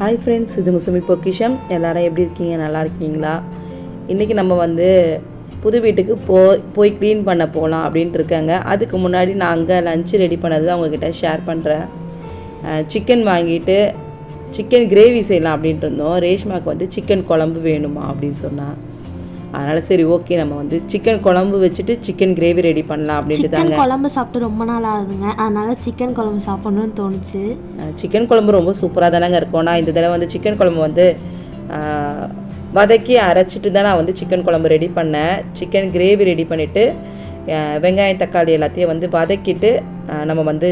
Hi friends, இது சுமிpokkisham. எல்லாரும் எப்படி இருக்கீங்க? நல்லா இருக்கீங்களா? இன்றைக்கி நம்ம வந்து புது வீட்டுக்கு போய் க்ளீன் பண்ண போகலாம் அப்படின்ட்டு இருக்காங்க. அதுக்கு முன்னாடி நான் அங்கே லஞ்சு ரெடி பண்ணது அவங்கக்கிட்ட ஷேர் பண்ணுறேன். சிக்கன் வாங்கிட்டு சிக்கன் கிரேவி செய்யலாம் அப்படின்ட்டு இருந்தோம். ரேஷ்மாவுக்கு வந்து சிக்கன் குழம்பு வேணுமா அப்படின்னு சொன்னால், அதனால் சரி ஓகே நம்ம வந்து சிக்கன் குழம்பு வச்சுட்டு சிக்கன் கிரேவி ரெடி பண்ணலாம் அப்படின்ட்டு தாங்க. குழம்பு சாப்பிட்டு ரொம்ப நாள் ஆகுதுங்க, அதனால் சிக்கன் குழம்பு சாப்பிட்ணுன்னு தோணுச்சு. சிக்கன் குழம்பு ரொம்ப சூப்பராக தானேங்க இருக்கும். நான் இந்த தடவை வந்து சிக்கன் குழம்பு வந்து வதக்கி அரைச்சிட்டு தான் நான் வந்து சிக்கன் குழம்பு ரெடி பண்ணேன். சிக்கன் கிரேவி ரெடி பண்ணிவிட்டு வெங்காயம் தக்காளி எல்லாத்தையும் வந்து வதக்கிட்டு நம்ம வந்து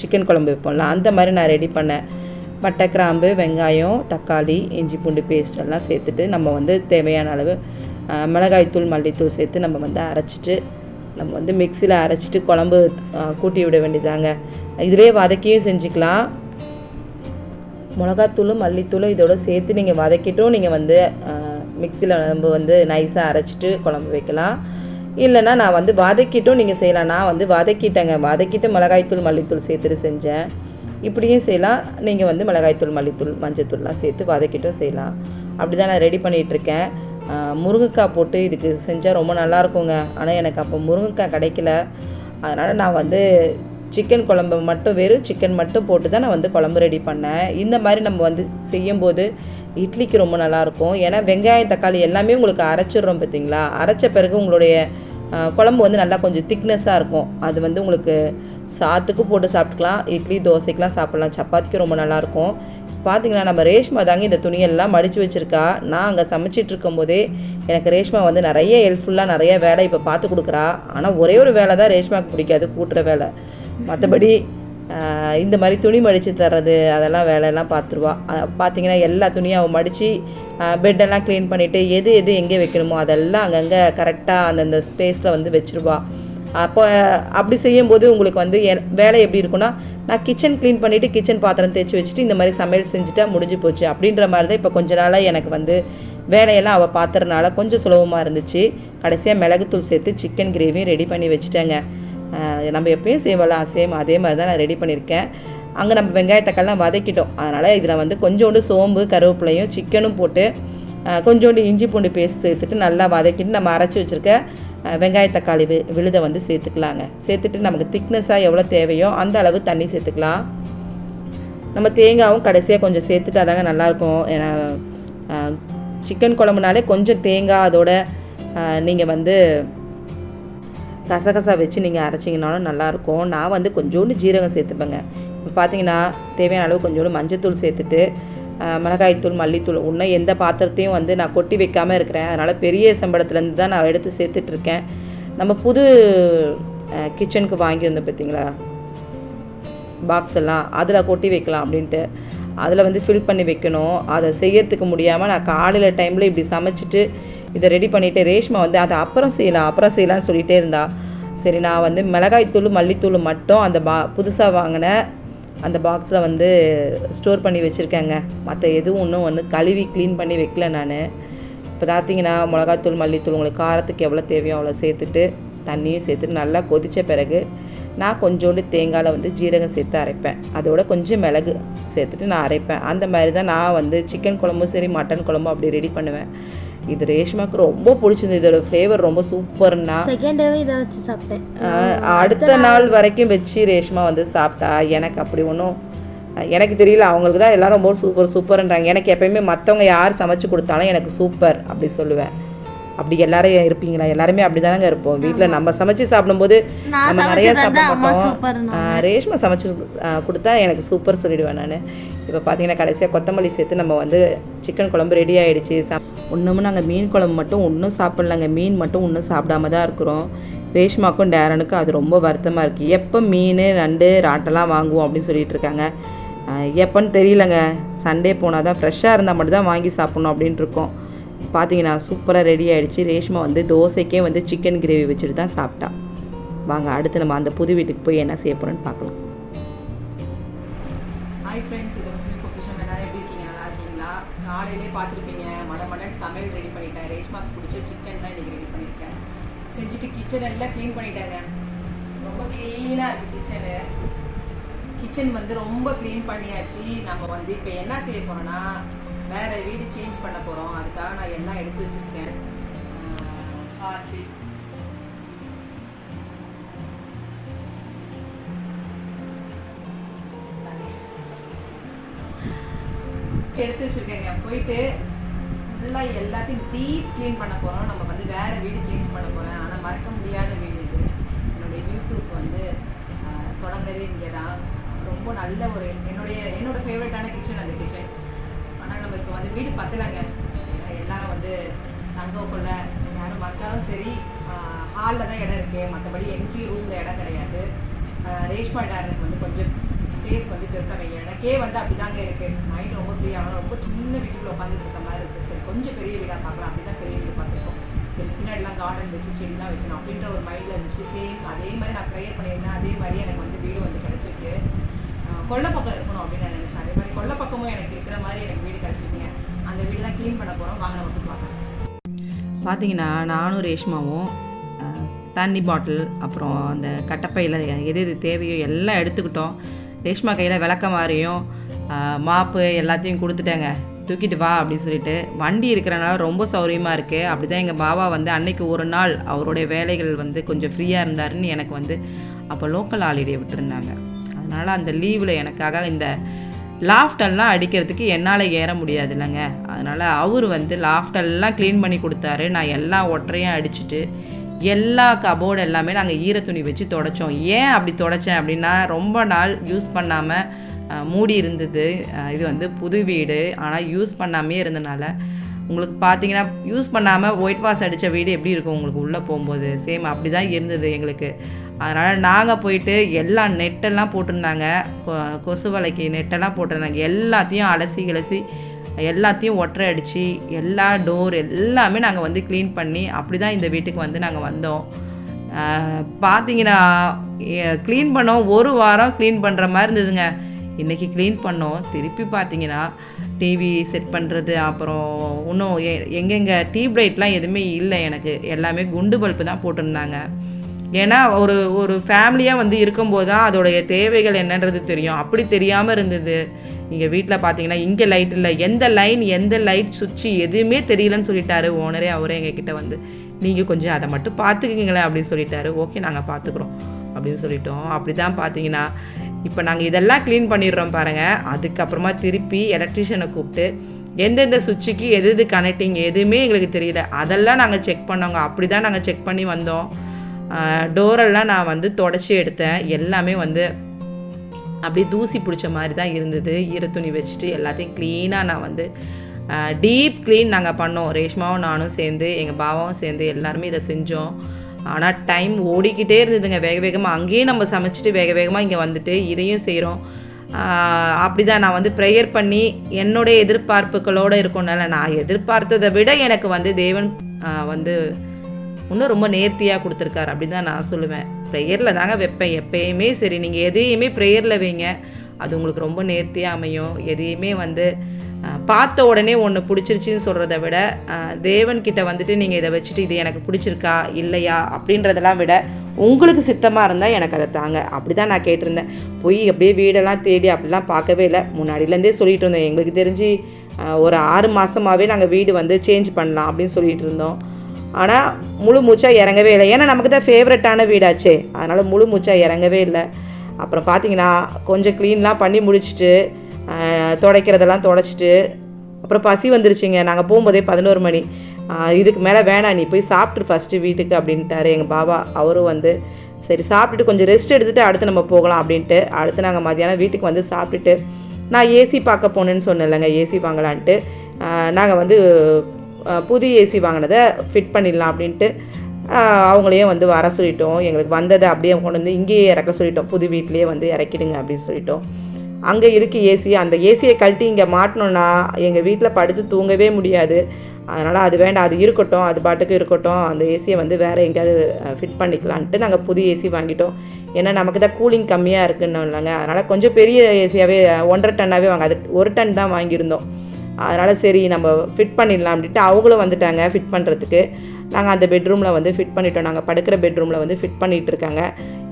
சிக்கன் குழம்பு வைப்போம்ல, அந்த மாதிரி நான் ரெடி பண்ணேன். பட்டை, கிராம்பு, வெங்காயம், தக்காளி, இஞ்சி பூண்டு பேஸ்ட் எல்லாம் சேர்த்துட்டு நம்ம வந்து தேவையான அளவு மிளகாய்த்தூள், மல்லித்தூள் சேர்த்து நம்ம வந்து அரைச்சிட்டு நம்ம வந்து மிக்சியில் அரைச்சிட்டு குழம்பு கூட்டி விட வேண்டியதாங்க. இதிலே வதக்கியும் செஞ்சுக்கலாம். மிளகாத்தூளும் மல்லித்தூளும் இதோட சேர்த்து நீங்கள் வதக்கிட்டும் நீங்கள் வந்து மிக்சியில் நம்ம வந்து நைஸாக அரைச்சிட்டு குழம்பு வைக்கலாம். இல்லைனா நான் வந்து வதக்கிட்டும் நீங்கள் செய்யலாம். நான் வந்து வதக்கிட்டு மிளகாய்த்தூள், மல்லித்தூள் சேர்த்துட்டு செஞ்சேன். இப்படியும் செய்யலாம். நீங்கள் வந்து மிளகாய்த்தூள், மல்லித்தூள், மஞ்சத்தூள்லாம் சேர்த்து வதக்கிட்டும் செய்யலாம். அப்படி தான் நான் ரெடி பண்ணிகிட்ருக்கேன். முருங்கைக்காய் போட்டு இதுக்கு செஞ்சால் ரொம்ப நல்லாயிருக்குங்க. ஆனால் எனக்கு அப்போ முருங்கைக்காய் கிடைக்கல. அதனால் நான் வந்து சிக்கன் குழம்பு மட்டும், வெறும் சிக்கன் மட்டும் போட்டு தான் நான் வந்து குழம்பு ரெடி பண்ணேன். இந்த மாதிரி நம்ம வந்து செய்யும்போது இட்லிக்கு ரொம்ப நல்லாயிருக்கும். ஏன்னா வெங்காயம், தக்காளி எல்லாமே உங்களுக்கு அரைச்சிடுறோம் பார்த்தீங்களா. அரைச்ச பிறகு உங்களுடைய குழம்பு வந்து நல்லா கொஞ்சம் திக்னஸ்ஸாக இருக்கும். அது வந்து உங்களுக்கு சாத்துக்கு போட்டு சாப்பிட்டுக்கலாம், இட்லி தோசைக்கெலாம் சாப்பிட்லாம், சப்பாத்திக்கு ரொம்ப நல்லாயிருக்கும். பார்த்திங்கன்னா நம்ம ரேஷ்மா தாங்க இந்த துணியெல்லாம் மடித்து வச்சுருக்கா. நான் அங்கே சமைச்சிட்டு இருக்கும்போதே எனக்கு ரேஷ்மா வந்து நிறைய ஹெல்ப்ஃபுல்லாக நிறைய வேலை இப்போ பார்த்து கொடுக்குறா. ஆனால் ஒரே ஒரு வேலை தான் ரேஷ்மாவுக்கு பிடிக்காது, கூட்டுற வேலை. மற்றபடி இந்த மாதிரி துணி மடித்து தர்றது அதெல்லாம் வேலையெல்லாம் பார்த்துருவா. பார்த்திங்கன்னா எல்லா துணியும் அவள் மடித்து பெட்டெல்லாம் க்ளீன் பண்ணிவிட்டு எது எங்கே வைக்கணுமோ அதெல்லாம் அங்கங்கே கரெக்டாக அந்தந்த ஸ்பேஸில் வந்து வச்சுருவா. அப்போ அப்படி செய்யும்போது உங்களுக்கு வந்து வேலை எப்படி இருக்குன்னா, நான் கிச்சன் க்ளீன் பண்ணிவிட்டு கிச்சன் பாத்திரம் தேய்ச்சி வச்சுட்டு இந்த மாதிரி சமையல் செஞ்சுட்டா முடிஞ்சு போச்சு அப்படின்ற மாதிரி தான் இப்போ கொஞ்ச நாளாக எனக்கு வந்து வேலையெல்லாம் அவள் பார்த்துறனால கொஞ்சம் சுலபமாக இருந்துச்சு. கடைசியாக மிளகுத்தூள் சேர்த்து சிக்கன் கிரேவியும் ரெடி பண்ணி வச்சுட்டேங்க. நம்ம எப்பயும் செய்வலாம், சேம் அதே மாதிரி தான் நான் ரெடி பண்ணியிருக்கேன். அங்கே நம்ம வெங்காய தக்காளிலாம் வதக்கிட்டோம். அதனால் இதில் வந்து கொஞ்சோண்டு சோம்பு, கருவேப்பிலையும், சிக்கனும் போட்டு கொஞ்சோண்டு இஞ்சி பூண்டு பேஸ்ட் சேர்த்துட்டு நல்லா வதக்கிட்டு நம்ம அரைச்சி வச்சுருக்க வெங்காய தக்காளி விழுதை வந்து சேர்த்துக்கலாங்க. சேர்த்துட்டு நமக்கு திக்னஸாக எவ்வளோ தேவையோ அந்த அளவு தண்ணி சேர்த்துக்கலாம். நம்ம தேங்காயும் கடைசியாக கொஞ்சம் சேர்த்துட்டு அதாங்க நல்லாயிருக்கும். ஏன்னா சிக்கன் குழம்புனாலே கொஞ்சம் தேங்காய் அதோட நீங்கள் வந்து கசகசா வச்சு நீங்கள் அரைச்சிங்கனாலும் நல்லாயிருக்கும். நான் வந்து கொஞ்சோண்டு ஜீரகம் சேர்த்துப்பேங்க. இப்போ பார்த்தீங்கன்னா தேவையான அளவு கொஞ்சோண்டு மஞ்சத்தூள் சேர்த்துட்டு மிளகாய்த்தூள், மல்லித்தூள் இன்னும் எந்த பாத்திரத்தையும் வந்து நான் கொட்டி வைக்காமல் இருக்கிறேன். அதனால் பெரிய செம்படத்துலேருந்து தான் நான் எடுத்து சேர்த்துட்ருக்கேன். நம்ம புது கிச்சனுக்கு வாங்கியிருந்தோம் பார்த்தீங்களா பாக்ஸ் எல்லாம், அதில் கொட்டி வைக்கலாம் அப்படின்ட்டு அதில் வந்து ஃபில் பண்ணி வைக்கணும். அதை செய்யறதுக்கு முடியாமல் நான் காலையில் டைமில் இப்படி சமைச்சிட்டு இதை ரெடி பண்ணிவிட்டு ரேஷ்மா வந்து அதை அப்புறம் செய்யலாம்னு சொல்லிகிட்டே இருந்தா. சரி நான் வந்து மிளகாய்த்தூள், மல்லித்தூள் மட்டும் அந்த புதுசாக வாங்கின அந்த பாக்ஸில் வந்து ஸ்டோர் பண்ணி வச்சுருக்கேங்க. மற்ற எதுவும் இன்னும் வந்து கழுவி க்ளீன் பண்ணி வைக்கல நான். இப்போ பார்த்தீங்கன்னா மிளகாத்தூள், மல்லித்தூள் உங்களுக்கு காரத்துக்கு எவ்வளோ தேவையோ அவ்வளோ சேர்த்துட்டு தண்ணியும் சேர்த்துட்டு நல்லா கொதித்த பிறகு நான் கொஞ்சோண்டு தேங்காயில் வந்து ஜீரகம் சேர்த்து அரைப்பேன். அதோட கொஞ்சம் மிளகு சேர்த்துட்டு நான் அரைப்பேன். அந்த மாதிரி தான் நான் வந்து சிக்கன் குழம்பும் சரி மட்டன் குழம்பும் அப்படி ரெடி பண்ணுவேன். இது ரேஷ்மாவுக்கு ரொம்ப பிடிச்சிருந்தது. இதோட ஃப்ளேவர் ரொம்ப சூப்பர்னா செகண்ட் டேவே இதை வச்சு சாப்பிட்டேன். அடுத்த நாள் வரைக்கும் வச்சு ரேஷ்மா வந்து சாப்பிட்டா. எனக்கு அப்படி ஒன்றும் எனக்கு தெரியல, அவங்களுக்கு தான் எல்லோரும் ரொம்ப சூப்பர்ன்றாங்க. எனக்கு எப்போயுமே மற்றவங்க யார் சமைச்சு கொடுத்தாலும் எனக்கு சூப்பர் அப்படி சொல்லுவேன். அப்படி எல்லாரும் இருப்பீங்களா? எல்லாருமே அப்படி தானங்க இருப்போம். வீட்டில் நம்ம சமைச்சு சாப்பிடும்போது நம்ம நிறைய சாப்பிட மாட்டோம். ரேஷ்மா சமைச்சு கொடுத்தா எனக்கு சூப்பர் சொல்லிடுவேன் நான். இப்போ பார்த்தீங்கன்னா கடைசியாக கொத்தமல்லி சேர்த்து நம்ம வந்து சிக்கன் குழம்பு ரெடி ஆகிடுச்சு. ஒன்றும் நாங்கள் மீன் குழம்பு மட்டும் ஒன்றும் சாப்பிட்லங்க. மீன் மட்டும் ஒன்றும் சாப்பிடாம தான் இருக்கிறோம். ரேஷ்மாக்கும் டேரனுக்கும் அது ரொம்ப வருத்தமாக இருக்குது. எப்போ மீன், நண்டு, ராட்டெல்லாம் வாங்குவோம் அப்படின்னு சொல்லிட்டு இருக்காங்க. எப்போன்னு தெரியலங்க. சண்டே போனால் தான் ஃப்ரெஷ்ஷாக இருந்தால் மட்டும் தான் வாங்கி சாப்பிட்ணும் அப்படின்ட்டு இருக்கோம். பார்த்தீங்கன்னா சூப்பராக ரெடி ஆகிடுச்சு. ரேஷ்மா வந்து தோசைக்கே வந்து சிக்கன் கிரேவி வச்சுட்டு தான் சாப்பிட்டா. வாங்க அடுத்து நம்ம அந்த புது வீட்டுக்கு போய் என்ன செய்ய போகிறோன்னு பார்க்கலாம். ஹாய் ஃப்ரெண்ட்ஸ், இது சுமிpokkisham. எல்லாரும் எப்படி இருக்கீங்க? நல்லா இருக்கீங்களா? காலையிலே பார்த்துருப்பீங்க மடன் சமையல் ரெடி பண்ணிட்டேன். ரேஷ்மாவுக்கு பிடிச்ச சிக்கன் தான் இன்றைக்கி ரெடி பண்ணியிருக்கேன். செஞ்சுட்டு கிச்சன் எல்லாம் க்ளீன் பண்ணிட்டாங்க. ரொம்ப க்ளீனாக இருக்குது கிச்சனு. கிச்சன் வந்து ரொம்ப க்ளீன் பண்ணியாச்சு. நம்ம வந்து இப்போ என்ன செய்ய போகிறோன்னா வேறு வீடு சேஞ்ச் பண்ண போகிறோம். அதுக்காக நான் எல்லாம் எடுத்து வச்சுருக்கேன். கார்பெட், எடுத்து வச்சுருக்கேங்க. போயிட்டு ஃபுல்லாக எல்லாத்தையும் டீப் க்ளீன் பண்ண போகிறோம். நம்ம வந்து வேறு வீடு சேஞ்ச் பண்ண போகிறேன். ஆனால் மறக்க முடியாத வீடு இது. என்னுடைய யூடியூப் வந்து தொடங்குறதே இங்கே தான். ரொம்ப நல்ல ஒரு என்னோட ஃபேவரட்டான கிச்சன் அந்த கிச்சன். ஆனால் நம்ம இப்போ வந்து வீடு பத்தலைங்க. எல்லாம் வந்து தங்கக்குள்ள யாரும் வந்தாலும் சரி ஹாலில் தான் இடம் இருக்குது. மற்றபடி எங்கேயும் ரூமில் இடம் கிடையாது. ரேஷ்மா டாருக்கு வந்து கொஞ்சம் ஸ்பேஸ் வந்து பெருசாக வைங்க. எனக்கே வந்து அப்படி தாங்க இருக்குது. மைண்ட் ரொம்ப ஃப்ரீயாக ரொம்ப சின்ன வீட்டுக்குள்ள உட்காந்துட்டு இருக்க மாதிரி இருக்குது. சரி கொஞ்சம் பெரிய வீடாக பார்க்கலாம். அப்படி தான் பெரிய வீடு பார்த்துருக்கோம். சரி பின்னாடிலாம் கார்டன் வச்சு செடிலாம் வைக்கணும் அப்படின்ற ஒரு மைண்டில் இருந்துச்சு. சேம் அதே மாதிரி நான் ப்ரேயர் பண்ணியிருந்தேன். அதே மாதிரி எனக்கு வந்து வீடு வந்து கிடச்சிருக்கு. கொல்லை பக்கம் இருக்கணும் அப்படின்னு நான் நினச்சேன். அதே மாதிரி கொல்லை பக்கமும் எனக்கு இருக்கிற மாதிரி எனக்கு வீடு கிடச்சிருக்குங்க. அந்த வீடு தான் க்ளீன் பண்ண போகிறோம். வாங்க நம்ம வந்து பார்க்கலாம். பார்த்தீங்கன்னா நானும் ரேஷ்மாவும் தண்ணி பாட்டில் அப்புறம் அந்த கட்டப்பையில் எது எது தேவையோ எல்லாம் எடுத்துக்கிட்டோம். ரேஷ்மா கையில் விளக்க மாதிரியும் மாப்பு எல்லாத்தையும் கொடுத்துட்டேங்க. தூக்கிட்டு வா அப்படின்னு சொல்லிட்டு. வண்டி இருக்கிறனால ரொம்ப சௌரியமாக இருக்குது. அப்படி தான் எங்கள் பாபா வந்து அன்னைக்கு ஒரு நாள் அவருடைய வேலைகள் வந்து கொஞ்சம் ஃப்ரீயாக இருந்தாருன்னு எனக்கு வந்து அப்போ லோக்கல் ஹாலிடே விட்டுருந்தாங்க. அதனால் அந்த லீவில் எனக்காக இந்த லாஃப்டெல்லாம் அடிக்கிறதுக்கு என்னால் ஏற முடியாது இல்லைங்க. அதனால் அவர் வந்து லாஃப்டெல்லாம் க்ளீன் பண்ணி கொடுத்தாரு. நான் எல்லா ஒற்றையும் அடிச்சுட்டு எல்லா கபோர்டு எல்லாமே நாங்கள் ஈரத்துணி வச்சு துடைச்சோம். ஏன் அப்படி துடைச்சேன் அப்படின்னா ரொம்ப நாள் யூஸ் பண்ணாமல் மூடி இருந்தது. இது வந்து புது வீடு ஆனால் யூஸ் பண்ணாமே இருந்தனால உங்களுக்கு பார்த்தீங்கன்னா யூஸ் பண்ணாமல் ஒயிட் வாஷ் அடித்த வீடு எப்படி இருக்கும் உங்களுக்கு உள்ளே போகும்போது சேம் அப்படி தான் இருந்தது எங்களுக்கு. அதனால் நாங்கள் போயிட்டு எல்லா நெட்டெல்லாம் போட்டிருந்தாங்க. கொசு வலைக்கு நெட்டெல்லாம் போட்டிருந்தாங்க. எல்லாத்தையும் அலசி கிளசி எல்லாத்தையும் ஒற்றை அடித்து எல்லா டோர் எல்லாமே நாங்கள் வந்து க்ளீன் பண்ணி அப்படி தான் இந்த வீட்டுக்கு வந்து நாங்கள் வந்தோம். பார்த்தீங்கன்னா க்ளீன் பண்ணோம். ஒரு வாரம் க்ளீன் பண்ணுற மாதிரி இருந்ததுங்க. இன்றைக்கி க்ளீன் பண்ணோம். திருப்பி பார்த்தீங்கன்னா டிவி செட் பண்ணுறது அப்புறம் இன்னும் எங்கெங்கே டியூப் லைட்லாம் எதுவுமே இல்லை. எனக்கு எல்லாமே குண்டு பல்பு தான் போட்டிருந்தாங்க. ஏன்னா ஒரு ஃபேமிலியாக வந்து இருக்கும்போது தான் அதோடைய தேவைகள் என்னன்றது தெரியும். அப்படி தெரியாமல் இருந்தது. இங்கே வீட்டில் பார்த்தீங்கன்னா இங்கே லைட் இல்லை, எந்த லைட் சுவிட்சு எதுவுமே தெரியலன்னு சொல்லிட்டாரு ஓனரே. அவரே எங்ககிட்ட வந்து நீங்கள் கொஞ்சம் அதை மட்டும் பார்த்துக்கிங்களேன் அப்படின்னு சொல்லிட்டாரு. ஓகே நாங்கள் பார்த்துக்குறோம் அப்படின்னு சொல்லிட்டோம். அப்படி தான் பார்த்தீங்கன்னா இப்போ நாங்கள் இதெல்லாம் க்ளீன் பண்ணிடுறோம் பாருங்கள். அதுக்கப்புறமா திருப்பி எலக்ட்ரிஷியனை கூப்பிட்டு எந்தெந்த சுவிட்சுக்கு எது கனெக்டிங் எதுவுமே எங்களுக்கு தெரியல. அதெல்லாம் நாங்கள் செக் பண்ணோங்க. அப்படி தான் நாங்கள் செக் பண்ணி வந்தோம். டோரெல்லாம் நான் வந்து தொடச்சி எடுத்தேன். எல்லாமே வந்து அப்படியே தூசி பிடிச்ச மாதிரி தான் இருந்தது. ஈரத்துணி வச்சுட்டு எல்லாத்தையும் க்ளீனாக நான் வந்து டீப் க்ளீன் நாங்கள் பண்ணோம். ரேஷ்மாவும் நானும் சேர்ந்து எங்கள் பாபாவும் சேர்ந்து எல்லாருமே இதை செஞ்சோம். ஆனால் டைம் ஓடிக்கிட்டே இருந்ததுங்க. வேக வேகமாக அங்கேயும் நம்ம சமைச்சிட்டு வேக வேகமாக இங்கே வந்துட்டு இதையும் செய்கிறோம். அப்படி தான் நான் வந்து ப்ரேயர் பண்ணி என்னுடைய எதிர்பார்ப்புகளோடு இருக்கணும்னால நான் எதிர்பார்த்ததை விட எனக்கு வந்து தேவன் வந்து இன்னும் ரொம்ப நேர்த்தியாக கொடுத்துருக்காரு அப்படி தான் நான் சொல்லுவேன். ப்ரேயரில் தாங்க வைப்பேன் எப்பயுமே. சரி நீங்கள் எதையுமே ப்ரேயரில் வைங்க, அது உங்களுக்கு ரொம்ப நேர்த்தியாக அமையும். எதையுமே வந்து பார்த்த உடனே ஒன்று பிடிச்சிருச்சின்னு சொல்கிறத விட தேவன்கிட்ட வந்துட்டு நீங்கள் இதை வச்சுட்டு இது எனக்கு பிடிச்சிருக்கா இல்லையா அப்படின்றதெல்லாம் விட உங்களுக்கு சித்தமாக இருந்தால் எனக்கு அதை தாங்க அப்படி தான் நான் கேட்டிருந்தேன். போய் அப்படியே வீடெல்லாம் தேடி அப்படிலாம் பார்க்கவே இல்லை. முன்னாடியிலேருந்தே சொல்லிகிட்டு இருந்தோம். எங்களுக்கு தெரிஞ்சு ஒரு 6 மாதமாகவே நாங்கள் வீடு வந்து சேஞ்ச் பண்ணலாம் அப்படின்னு சொல்லிகிட்டு இருந்தோம். ஆனால் முழு மூச்சாக இறங்கவே இல்லை. ஏன்னா நமக்கு தான் ஃபேவரட்டான வீடாச்சே, அதனால் முழு மூச்சாக இறங்கவே இல்லை. அப்புறம் பார்த்தீங்கன்னா கொஞ்சம் க்ளீன்லாம் பண்ணி முடிச்சுட்டு துடைக்கிறதெல்லாம் துடைச்சிட்டு அப்புறம் பசி வந்துருச்சுங்க. நாங்கள் போகும்போதே 11 மணி. இதுக்கு மேலே வேணாம், நீ போய் சாப்பிட்டு ஃபஸ்ட்டு வீட்டுக்கு அப்படின்ட்டாரு எங்கள் பாபா. அவரும் வந்து சரி சாப்பிட்டுட்டு கொஞ்சம் ரெஸ்ட் எடுத்துகிட்டு அடுத்து நம்ம போகலாம் அப்படின்ட்டு அடுத்து நாங்கள் மதியானம் வீட்டுக்கு வந்து சாப்பிட்டுட்டு நான் ஏசி பார்க்க போனேன்னு சொன்னேன்லங்க, ஏசி வாங்கலான்ட்டு நாங்கள் வந்து புது ஏசி வாங்கினதை ஃபிட் பண்ணிடலாம் அப்படின்ட்டு அவங்களையும் வந்து வர சொல்லிட்டோம். எங்களுக்கு வந்ததை அப்படியே கொண்டு வந்து இங்கேயே இறக்க சொல்லிட்டோம். புது வீட்லேயே வந்து இறக்கிடுங்க அப்படின்னு சொல்லிட்டோம். அங்கே இருக்குது ஏசி. அந்த ஏசியை கழட்டி இங்கே மாட்டினோன்னா எங்கள் வீட்டில் படுத்து தூங்கவே முடியாது. அதனால் அது வேண்டாம், அது இருக்கட்டும், அது பாட்டுக்கு இருக்கட்டும். அந்த ஏசியை வந்து வேறு எங்கேயாவது ஃபிட் பண்ணிக்கலான்ட்டு நாங்கள் புது ஏசி வாங்கிட்டோம். ஏன்னா நமக்கு தான் கூலிங் கம்மியாக இருக்குன்னு இல்லைங்க. அதனால் கொஞ்சம் பெரிய ஏசியாகவே 1.5 டன்னாகவே வாங்க, அது 1 டன் தான் வாங்கியிருந்தோம். அதனால் சரி நம்ம ஃபிட் பண்ணிடலாம் அப்படின்ட்டு அவங்களும் வந்துட்டாங்க ஃபிட் பண்ணுறதுக்கு. நாங்கள் அந்த பெட்ரூமில் வந்து ஃபிட் பண்ணிட்டோம். நாங்கள் படுக்கிற பெட்ரூமில் வந்து ஃபிட் பண்ணிகிட்டு இருக்காங்க.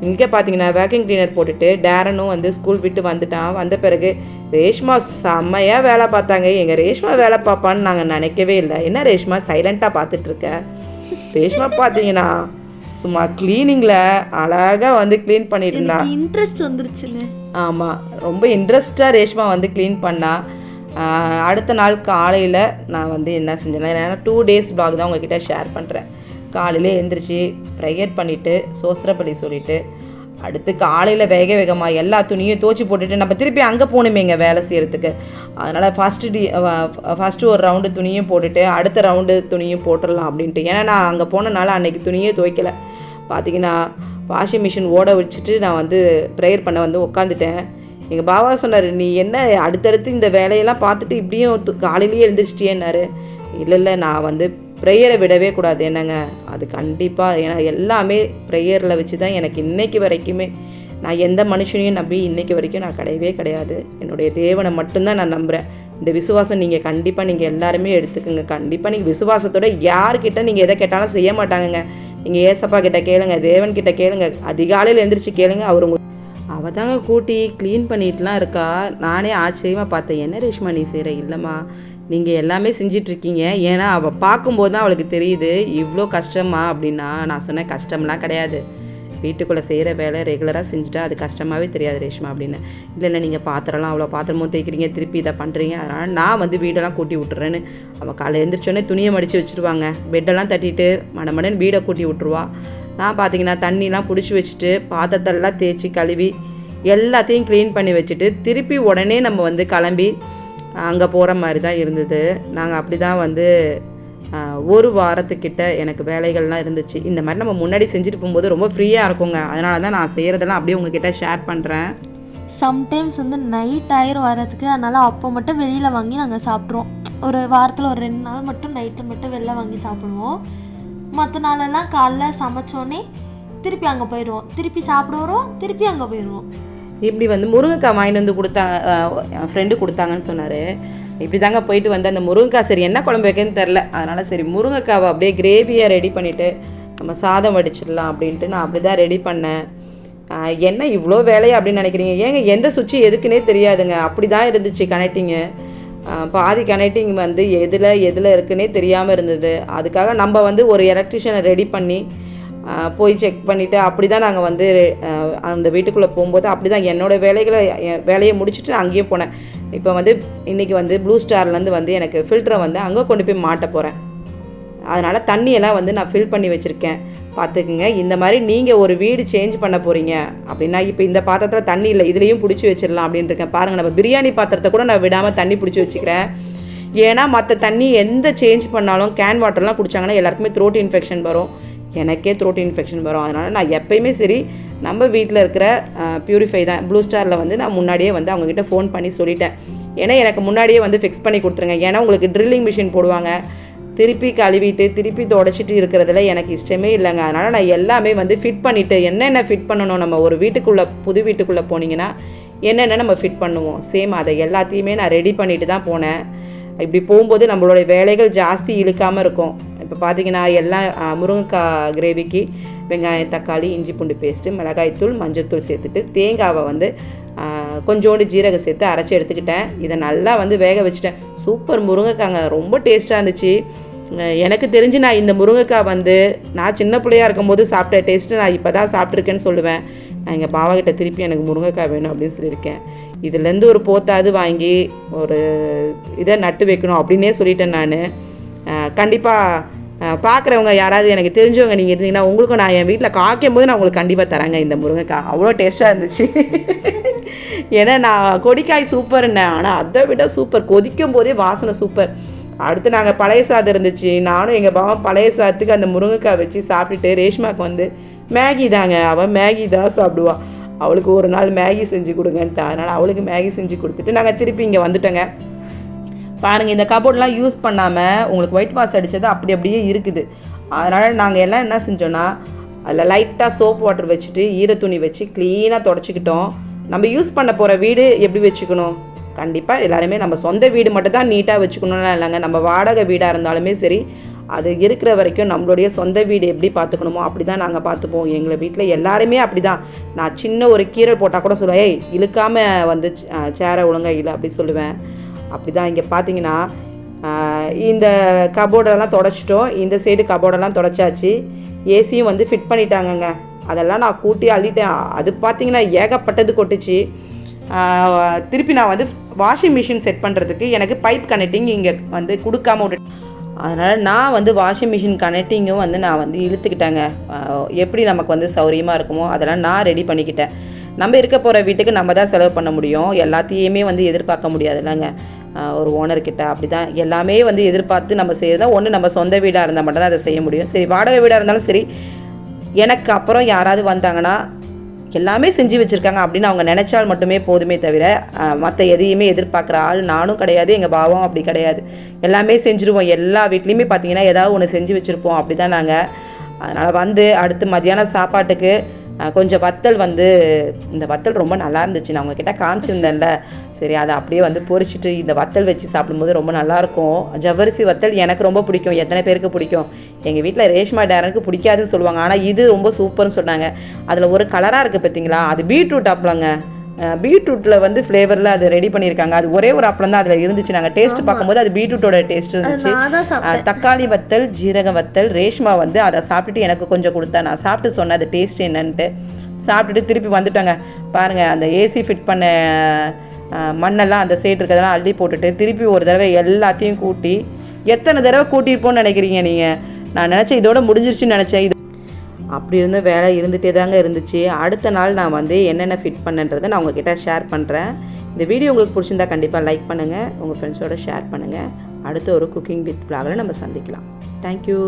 இங்கே பார்த்தீங்கன்னா வேக்யூம் கிளீனர் போட்டுட்டு டேரனும் வந்து ஸ்கூல் விட்டு வந்துட்டான். வந்த பிறகு ரேஷ்மா செம்மையாக வேலை பார்த்தாங்க. எங்கள் ரேஷ்மா வேலை பார்ப்பான்னு நாங்கள் நினைக்கவே இல்லை. என்ன ரேஷ்மா சைலண்ட்டாக பார்த்துட்ருக்க? ரேஷ்மா பார்த்தீங்கன்னா சும்மா க்ளீனிங்கில் அழகாக வந்து க்ளீன் பண்ணிட்டு இருந்தா. இன்ட்ரெஸ்ட் வந்துருச்சுங்க. ஆமாம், ரொம்ப இன்ட்ரெஸ்டாக ரேஷ்மா வந்து க்ளீன் பண்ணா. அடுத்த நாள் காலையில் நான் வந்து என்ன செஞ்சேன்னா, ஏன்னா 2 days vlog தான் உங்ககிட்ட ஷேர் பண்ணுறேன். காலையில் எழுந்திரிச்சு ப்ரேயர் பண்ணிவிட்டு சோஸ்திரப்பள்ளி சொல்லிவிட்டு அடுத்து காலையில் வேகமாக எல்லா துணியும் துவச்சி போட்டுட்டு நம்ம திருப்பி அங்கே போகணுமேங்க வேலை செய்கிறதுக்கு. அதனால் ஃபஸ்ட்டு ஒரு ரவுண்டு துணியும் போட்டுட்டு அடுத்த ரவுண்டு துணியும் போட்டுடலாம் அப்படின்ட்டு. ஏன்னா நான் அங்கே போனனால அன்றைக்கி துணியே துவைக்கலை. பார்த்திங்கன்னா வாஷிங் மிஷின் ஓட வச்சுட்டு நான் வந்து ப்ரேயர் பண்ண வந்து உட்காந்துட்டேன். எங்கள் பாபா சொன்னார், நீ என்ன அடுத்தடுத்து இந்த வேலையெல்லாம் பார்த்துட்டு இப்படியும் காலையிலேயே எழுந்திரிச்சிட்டியேன்னாரு. இல்லை நான் வந்து ப்ரேயரை விடவே கூடாது என்னங்க, அது கண்டிப்பாக. ஏன்னா எல்லாமே ப்ரேயரில் வச்சு தான் எனக்கு இன்றைக்கி வரைக்குமே நான் எந்த மனுஷனையும் நம்பி இன்றைக்கி வரைக்கும் நான் கிடையாது. என்னுடைய தேவனை மட்டும்தான் நான் நம்புகிறேன். இந்த விசுவாசம் நீங்கள் கண்டிப்பாக நீங்கள் எல்லாருமே எடுத்துக்கோங்க. கண்டிப்பாக நீங்கள் விசுவாசத்தோட யார்கிட்ட நீங்கள் எதை கேட்டாலும் செய்ய மாட்டாங்கங்க. நீங்கள் ஏசப்பா கிட்ட கேளுங்க, தேவன் கிட்ட கேளுங்க, அதிகாலையில் எழுந்திரிச்சு கேளுங்க. அவள் தாங்க கூட்டி க்ளீன் பண்ணிட்டுலாம் இருக்கா. நானே ஆச்சரியமாக பார்த்தேன், என்ன ரேஷ்மா நீ செய்கிற? இல்லைம்மா, நீங்கள் எல்லாமே செஞ்சிட்ருக்கீங்க. ஏன்னா அவள் பார்க்கும்போது தான் அவளுக்கு தெரியுது இவ்வளோ கஷ்டமா அப்படின்னா. நான் சொன்னேன், கஷ்டம்லாம் கிடையாது, வீட்டுக்குள்ளே செய்கிற வேலை ரெகுலராக செஞ்சுட்டா அது கஷ்டமாகவே தெரியாது ரேஷ்மா அப்படின்னு. இல்லை நீங்கள் பாத்திரம்லாம் அவ்வளோ பாத்திரமும் தேய்க்கிறீங்க, திருப்பி இதை பண்ணுறீங்க, அதனால் நான் வந்து வீடெல்லாம் கூட்டி விட்டுறேன்னு. அவள் காலையில் எழுந்திரிச்சோடனே துணியை மடித்து வச்சுருவாங்க, பெட்டெல்லாம் தட்டிட்டு மடமடன்னு வீடை கூட்டி விட்ருவா. நான் பார்த்தீங்கன்னா தண்ணிலாம் பிடிச்சி வச்சுட்டு பாத்திரத்தெல்லாம் தேய்ச்சி கழுவி எல்லாத்தையும் க்ளீன் பண்ணி வச்சுட்டு திருப்பி உடனே நம்ம வந்து கிளம்பி அங்கே போகிற மாதிரி தான் இருந்தது. நாங்கள் அப்படி தான் வந்து 1 வாரத்துக்கிட்ட எனக்கு வேலைகள்லாம் இருந்துச்சு. இந்த மாதிரி நம்ம முன்னாடி செஞ்சுட்டு போகும்போது ரொம்ப ஃப்ரீயாக இருக்குங்க. அதனால தான் நான் செய்கிறதெல்லாம் அப்படியே உங்ககிட்ட ஷேர் பண்ணுறேன். சம்டைம்ஸ் வந்து நைட் ஆயிரம் வரதுக்கு, அதனால் அப்போ மட்டும் வெளியில் வாங்கி நாங்கள் சாப்பிட்ருவோம். ஒரு வாரத்தில் ஒரு 2 நாள் மட்டும் நைட்டு மட்டும் வெளில வாங்கி சாப்பிடுவோம். மற்ற நாளெல்லாம் காலைல சமைச்சோன்னே திருப்பி அங்கே போயிடுவோம், திருப்பி சாப்பிட வருவோம், திருப்பி அங்கே போயிடுவோம். இப்படி வந்து முருங்கைக்காய் வாங்கிட்டு வந்து என் ஃப்ரெண்டு கொடுத்தாங்கன்னு சொன்னார். இப்படி தாங்க போயிட்டு வந்து அந்த முருங்கைக்காய் சரி என்ன குழம்பு வைக்கன்னு தெரில, அதனால் சரி முருங்கைக்காவை அப்படியே கிரேவியாக ரெடி பண்ணிவிட்டு நம்ம சாதம் வடிச்சிடலாம் அப்படின்ட்டு நான் அப்படி தான் ரெடி பண்ணேன். என்ன இவ்வளோ வேலையா அப்படின்னு நினைக்கிறீங்க? ஏங்க எந்த சுவிட்சு எதுக்குன்னே தெரியாதுங்க, அப்படி தான் இருந்துச்சு கனெக்டிங்கு. பாதி கனெக்டிங் வந்து எதில் இருக்குன்னே தெரியாமல் இருந்தது. அதுக்காக நம்ம வந்து ஒரு எலக்ட்ரிஷியனை ரெடி பண்ணி போய் செக் பண்ணிவிட்டு அப்படி தான் நாங்கள் வந்து அந்த வீட்டுக்குள்ளே போகும்போது அப்படி தான் என்னோடய வேலையை முடிச்சுட்டு நான் அங்கேயும் போனேன். இப்போ வந்து இன்றைக்கி வந்து ப்ளூ ஸ்டார்லேருந்து வந்து எனக்கு ஃபில்டரை வந்து அங்கே கொண்டு போய் மாட்ட போகிறேன். அதனால் தண்ணியெல்லாம் வந்து நான் ஃபில் பண்ணி வச்சுருக்கேன். பார்த்துக்குங்க, இந்த மாதிரி நீங்கள் ஒரு வீடு சேஞ்ச் பண்ண போகிறீங்க அப்படின்னா, இப்போ இந்த பாத்திரத்தில் தண்ணி இல்லை, இதுலேயும் பிடிச்சி வச்சிடலாம் அப்படின்னு இருக்கேன். பாருங்கள், நம்ம பிரியாணி பாத்திரத்தை கூட நான் விடாமல் தண்ணி பிடிச்சி வச்சுக்கிறேன். ஏன்னா மற்ற தண்ணி எந்த சேஞ்ச் பண்ணாலும் கேன் வாட்டர்லாம் குடித்தாங்கன்னா எல்லாருக்குமே த்ரோட் இன்ஃபெக்ஷன் வரும். எனக்கே த்ரோட் இன்ஃபெக்ஷன் வரும். அதனால் நான் எப்போயுமே சரி நம்ம வீட்டில் இருக்கிற பியூரிஃபை தான் ப்ளூ ஸ்டாரில் வந்து நான் முன்னாடியே வந்து அவங்கக்கிட்ட ஃபோன் பண்ணி சொல்லிட்டேன். ஏன்னா எனக்கு முன்னாடியே வந்து ஃபிக்ஸ் பண்ணி கொடுத்துருங்க. ஏன்னா உங்களுக்கு ட்ரில்லிங் மிஷின் போடுவாங்க, திருப்பி கழுவிட்டு திருப்பி தொடச்சிட்டு இருக்கிறதுல எனக்கு இஷ்டமே இல்லைங்க. அதனால் நான் எல்லாமே வந்து ஃபிட் பண்ணிவிட்டு என்னென்ன ஃபிட் பண்ணணும், நம்ம ஒரு வீட்டுக்குள்ளே புது வீட்டுக்குள்ளே போனீங்கன்னா என்னென்ன நம்ம ஃபிட் பண்ணுவோம் சேம் அதை எல்லாத்தையுமே நான் ரெடி பண்ணிட்டு தான் போனேன். இப்படி போகும்போது நம்மளுடைய வேலைகள் ஜாஸ்தி இழுக்காமல் இருக்கும். இப்போ பார்த்திங்கன்னா எல்லாம் முருங்கைக்காய் கிரேவிக்கு வெங்காயம், தக்காளி, இஞ்சி பூண்டு பேஸ்ட்டு, மிளகாய்த்தூள், மஞ்சள்தூள் சேர்த்துட்டு தேங்காவை வந்து கொஞ்சோண்டு ஜீரகம் சேர்த்து அரைச்சி எடுத்துக்கிட்டேன். இதை நல்லா வந்து வேக வச்சுட்டேன். சூப்பர் முருங்கைக்காங்க, ரொம்ப டேஸ்ட்டாக இருந்துச்சு. எனக்கு தெரிஞ்சு நான் இந்த முருங்கைக்காய் வந்து நான் சின்ன பிள்ளையாக இருக்கும்போது சாப்பிட்ட டேஸ்ட்டு நான் இப்போ தான் சாப்பிட்ருக்கேன்னு சொல்லுவேன். நான் எங்கள் பாவாக்கிட்ட திருப்பி எனக்கு முருங்கைக்காய் வேணும் அப்படின்னு சொல்லியிருக்கேன். இதுலேருந்து ஒரு போத்தாவது வாங்கி ஒரு இதை நட்டு வைக்கணும் அப்படின்னே சொல்லிட்டேன் நான். கண்டிப்பாக பார்க்குறவங்க யாராவது எனக்கு தெரிஞ்சவங்க நீங்கள் இருந்தீங்கன்னா உங்களுக்கும் நான் என் வீட்டில் காய்க்கும் போது நான் உங்களுக்கு கண்டிப்பாக தரேங்க இந்த முருங்கைக்காய். அவ்வளோ டேஸ்ட்டாக இருந்துச்சு. ஏன்னா நான் கொடிக்காய் சூப்பர்னேன், ஆனால் அதை விட சூப்பர், கொதிக்கும் போதே வாசனை சூப்பர். அடுத்து நாங்கள் பழைய சாதம் இருந்துச்சு, நானும் எங்கள் பாவம் பழைய சாதத்துக்கு அந்த முருங்கைக்காய் வச்சு சாப்பிட்டுட்டு ரேஷ்மாவுக்கு வந்து மேகி தாங்க, அவள் மேகி தான் சாப்பிடுவாள். அவளுக்கு ஒரு நாள் மேகி செஞ்சு கொடுங்கன்ட்டு, அதனால் அவளுக்கு மேகி செஞ்சு கொடுத்துட்டு நாங்கள் திருப்பி இங்கே வந்துட்டோங்க. பாருங்கள், இந்த கபோர்டெலாம் யூஸ் பண்ணாமல் உங்களுக்கு ஒயிட் வாஷ் அடித்தது அப்படியே இருக்குது. அதனால் நாங்கள் எல்லாம் என்ன செஞ்சோன்னா அதில் லைட்டாக சோப் வாட்டர் வச்சுட்டு ஈரத்துணி வச்சு க்ளீனாக தொடச்சிக்கிட்டோம். நம்ம யூஸ் பண்ண போகிற வீடு எப்படி வச்சுக்கணும், கண்டிப்பாக எல்லாருமே நம்ம சொந்த வீடு மட்டும் தான் நீட்டாக வச்சுக்கணும்லாம் இல்லைங்க. நம்ம வாடகை வீடாக இருந்தாலுமே சரி அது இருக்கிற வரைக்கும் நம்மளுடைய சொந்த வீடு எப்படி பார்த்துக்கணுமோ அப்படி தான் நாங்கள் பார்த்துப்போம். எங்களை வீட்டில் எல்லாருமே அப்படி தான். நான் சின்ன ஒரு கீரல் போட்டால் கூட சொல்லுவேன், ஏய் இழுக்காமல் வந்து சேரை ஒழுங்கா இல்லை அப்படி சொல்லுவேன். அப்படி தான் இங்கே பார்த்தீங்கன்னா இந்த கபோர்டெல்லாம் தொடச்சிட்டோம். இந்த சைடு கபோர்டெல்லாம் தொடச்சாச்சு. ஏசியும் வந்து ஃபிட் பண்ணிட்டாங்கங்க. அதெல்லாம் நான் கூட்டி அள்ளிட்டேன். அது பார்த்திங்கன்னா ஏகப்பட்டது கொட்டுச்சு. திருப்பி நான் வந்து வாஷிங் மிஷின் செட் பண்ணுறதுக்கு எனக்கு பைப் கனெக்டிங் இங்கே வந்து கொடுக்காம விட்டுட்டேன். அதனால் நான் வந்து வாஷிங் மிஷின் கனெக்டிங்கும் வந்து நான் வந்து இழுத்துக்கிட்டேங்க. எப்படி நமக்கு வந்து சௌரியமாக இருக்குமோ அதெல்லாம் நான் ரெடி பண்ணிக்கிட்டேன். நம்ம இருக்க போகிற வீட்டுக்கு நம்ம தான் செலவு பண்ண முடியும். எல்லாத்தையுமே வந்து எதிர்பார்க்க முடியாதுல்லங்க ஒரு ஓனர்கிட்ட. அப்படி தான் எல்லாமே வந்து எதிர்பார்த்து நம்ம செய்யறதா. ஒன்று நம்ம சொந்த வீடாக இருந்தால் மட்டும்தான் அதை செய்ய முடியும். சரி வாடகை வீடாக இருந்தாலும் சரி, எனக்கு அப்புறம் யாராவது வந்தாங்கன்னா எல்லாமே செஞ்சு வச்சுருக்காங்க அப்படின்னு அவங்க நினச்சால் மட்டுமே போதுமே தவிர மற்ற எதையுமே எதிர்பார்க்குற ஆள் நானும் கிடையாது, எங்கள் பாவம் அப்படி கிடையாது. எல்லாமே செஞ்சுருவோம். எல்லா வீட்லேயுமே பார்த்தீங்கன்னா ஏதாவது ஒன்று செஞ்சு வச்சுருப்போம். அப்படி தான் நாங்கள். அதனால் வந்து அடுத்து மத்தியான சாப்பாட்டுக்கு கொஞ்சம் வத்தல் வந்து இந்த வத்தல் ரொம்ப நல்லா இருந்துச்சு. நான் உங்ககிட்ட காமிச்சிருந்தேன்ல, சரி அதை அப்படியே வந்து பொரிச்சிட்டு இந்த வத்தல் வச்சு சாப்பிடும்போது ரொம்ப நல்லாயிருக்கும். ஜவ்வரிசி வத்தல் எனக்கு ரொம்ப பிடிக்கும். எத்தனை பேருக்கு பிடிக்கும்? எங்கள் வீட்டில் ரேஷ்மா டேரனுக்கு பிடிக்காதுன்னு சொல்லுவாங்க. ஆனால் இது ரொம்ப சூப்பர்னு சொன்னாங்க. அதில் ஒரு கலராக இருக்குது பார்த்தீங்களா, அது பீட்ரூட் அப்பளங்க. பீட்ரூட்டில் வந்து ஃப்ளேவரில் அது ரெடி பண்ணியிருக்காங்க. அது ஒரே ஒரு அப்பளம் தான் அதில் இருந்துச்சு. நாங்கள் டேஸ்ட் பார்க்கும்போது அது பீட்ரூட்டோட டேஸ்ட் இருந்துச்சு. தக்காளி வத்தல், ஜீரக வத்தல், ரேஷ்மா வந்து அதை சாப்பிட்டுட்டு எனக்கு கொஞ்சம் கொடுத்தா. நான் சாப்பிட்டு சொன்னேன் அது டேஸ்ட் என்னன்ட்டு. சாப்பிட்டுட்டு திருப்பி வந்துட்டாங்க. பாருங்கள் அந்த ஏசி ஃபிட் பண்ண மண்ணெல்லாம் அந்த சைடு இருக்கிறதெல்லாம் அள்ளி போட்டுட்டு திருப்பி ஒரு தடவை எல்லாத்தையும் கூட்டி, எத்தனை தடவை கூட்டியிருப்போன்னு நினைக்கிறீங்க நீங்கள்? நான் நினச்சேன் இதோட முடிஞ்சிருச்சுன்னு நினச்சேன். இது அப்படி இருந்த வேலை இருந்துகிட்டே தாங்க இருந்துச்சு. அடுத்த நாள் நான் வந்து என்னென்ன ஃபிட் பண்ணுன்றதை நான் உங்ககிட்ட ஷேர் பண்ணுறேன். இந்த வீடியோ உங்களுக்கு பிடிச்சிருந்தா கண்டிப்பாக லைக் பண்ணுங்கள், உங்கள் ஃப்ரெண்ட்ஸோட ஷேர் பண்ணுங்கள். அடுத்த ஒரு குக்கிங் வித் vlogல நம்ம சந்திக்கலாம். தேங்க்யூ.